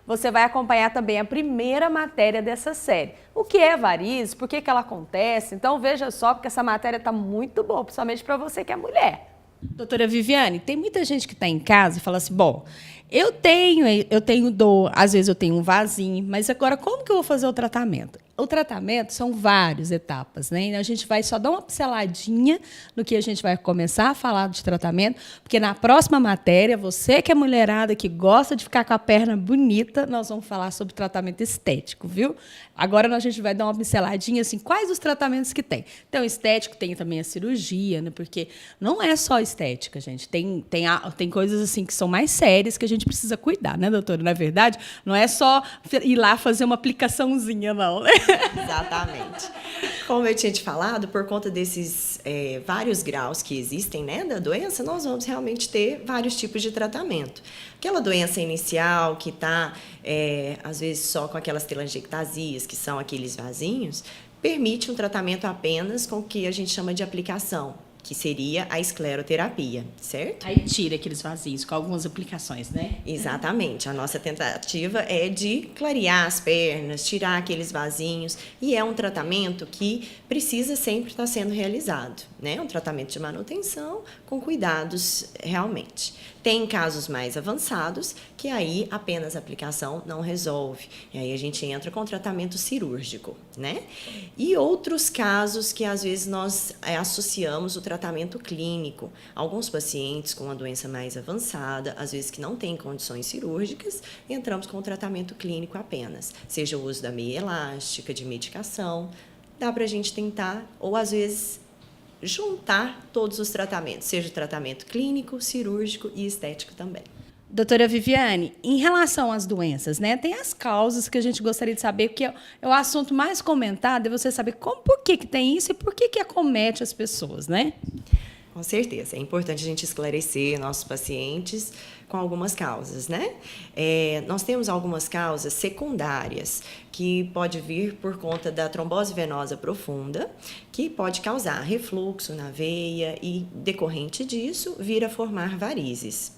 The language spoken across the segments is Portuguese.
você vai acompanhar também a primeira matéria dessa série. O que é varizes, por que ela acontece? Então veja só, porque essa matéria está muito boa, principalmente para você que é mulher. Doutora Viviane, tem muita gente que está em casa e fala assim, bom, às vezes eu tenho um vasinho, mas agora como que eu vou fazer o tratamento? O tratamento são várias etapas, né? A gente vai só dar uma pinceladinha no que a gente vai começar a falar de tratamento, porque na próxima matéria, você que é mulherada, que gosta de ficar com a perna bonita, nós vamos falar sobre tratamento estético, viu? Agora a gente vai dar uma pinceladinha, assim, quais os tratamentos que tem. Então, estético tem também a cirurgia, né? Porque não é só estética, gente. Tem coisas assim que são mais sérias que a gente precisa cuidar, né, doutora? Na verdade, não é só ir lá fazer uma aplicaçãozinha, não, né? Exatamente. Como eu tinha te falado, por conta desses vários graus que existem, né, da doença, nós vamos realmente ter vários tipos de tratamento. Aquela doença inicial que está, às vezes, só com aquelas telangiectasias, que são aqueles vasinhos, permite um tratamento apenas com o que a gente chama de aplicação, que seria a escleroterapia, certo? Aí tira aqueles vazios com algumas aplicações, né? Exatamente. A nossa tentativa é de clarear as pernas, tirar aqueles vasinhos, e é um tratamento que precisa sempre estar sendo realizado, né? Um tratamento de manutenção com cuidados realmente. Tem casos mais avançados que aí apenas a aplicação não resolve. E aí a gente entra com tratamento cirúrgico, né? E outros casos que às vezes nós associamos o tratamento clínico. Alguns pacientes com uma doença mais avançada, às vezes que não têm condições cirúrgicas, entramos com o tratamento clínico apenas. Seja o uso da meia elástica, de medicação, dá para a gente tentar, ou às vezes juntar todos os tratamentos, seja o tratamento clínico, cirúrgico e estético também. Doutora Viviane, em relação às doenças, né, tem as causas que a gente gostaria de saber, porque é o assunto mais comentado, é você saber por que tem isso e por que acomete as pessoas, né? Com certeza, é importante a gente esclarecer nossos pacientes com algumas causas, né? Nós temos algumas causas secundárias que pode vir por conta da trombose venosa profunda, que pode causar refluxo na veia e, decorrente disso, vir a formar varizes.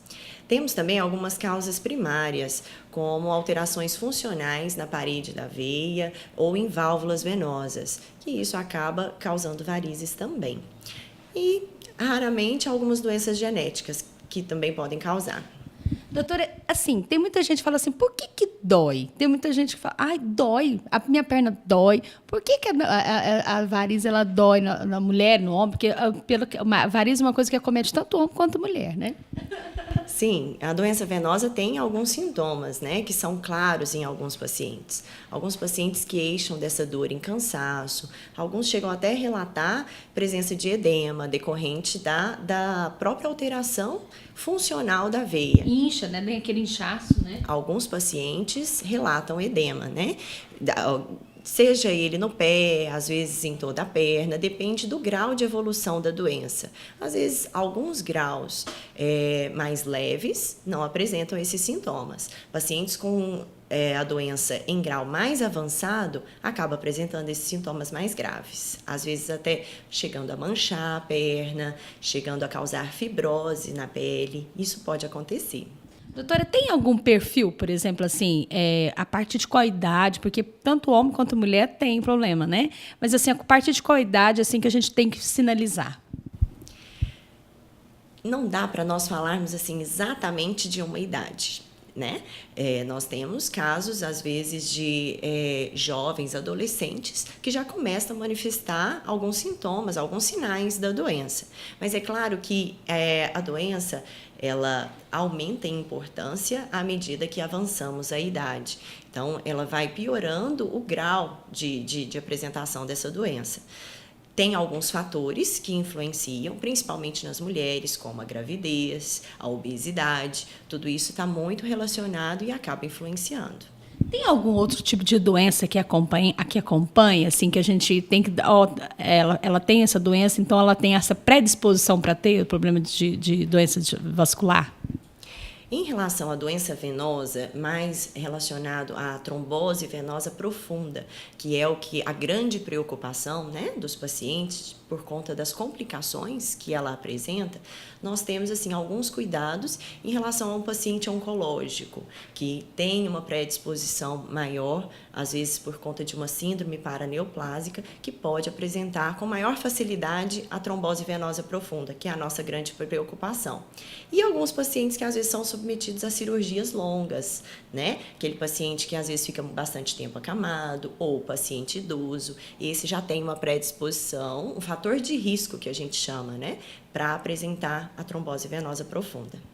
Temos também algumas causas primárias, como alterações funcionais na parede da veia ou em válvulas venosas, que isso acaba causando varizes também. E, raramente, algumas doenças genéticas que também podem causar. Doutora, assim, tem muita gente que fala assim, por que dói? Tem muita gente que fala, ai, dói, a minha perna dói. Por que a variz ela dói na mulher, no homem? Porque a variz é uma coisa que acomete tanto o homem quanto a mulher, né? Sim, a doença venosa tem alguns sintomas, né, que são claros em alguns pacientes. Alguns pacientes queixam dessa dor em cansaço, alguns chegam até a relatar presença de edema decorrente da própria alteração funcional da veia. Incha, né? Tem aquele inchaço, né? Alguns pacientes relatam edema, né? Seja ele no pé, às vezes em toda a perna, depende do grau de evolução da doença. Às vezes, alguns graus mais leves não apresentam esses sintomas. Pacientes com a doença em grau mais avançado acabam apresentando esses sintomas mais graves. Às vezes até chegando a manchar a perna, chegando a causar fibrose na pele. Isso pode acontecer. Doutora, tem algum perfil, por exemplo, assim, a partir de qual idade? Porque tanto homem quanto mulher tem problema, né? Mas, assim, a partir de qual idade, assim, que a gente tem que sinalizar? Não dá para nós falarmos, assim, exatamente de uma idade, né? Nós temos casos, às vezes, de jovens, adolescentes, que já começam a manifestar alguns sintomas, alguns sinais da doença. Mas é claro que a doença, ela aumenta em importância à medida que avançamos a idade. Então, ela vai piorando o grau de apresentação dessa doença. Tem alguns fatores que influenciam, principalmente nas mulheres, como a gravidez, a obesidade. Tudo isso está muito relacionado e acaba influenciando. Tem algum outro tipo de doença que acompanha, assim, que a gente tem que... ela tem essa doença, então ela tem essa predisposição para ter o problema de doença vascular? Em relação à doença venosa, mais relacionado à trombose venosa profunda, que é a grande preocupação, né, dos pacientes, por conta das complicações que ela apresenta, nós temos assim alguns cuidados em relação a um paciente oncológico que tem uma predisposição maior, às vezes por conta de uma síndrome paraneoplásica, que pode apresentar com maior facilidade a trombose venosa profunda, que é a nossa grande preocupação. E alguns pacientes que às vezes são submetidos a cirurgias longas, né? Aquele paciente que às vezes fica bastante tempo acamado, ou paciente idoso, esse já tem uma predisposição, um fator de risco que a gente chama, né? Para apresentar a trombose venosa profunda.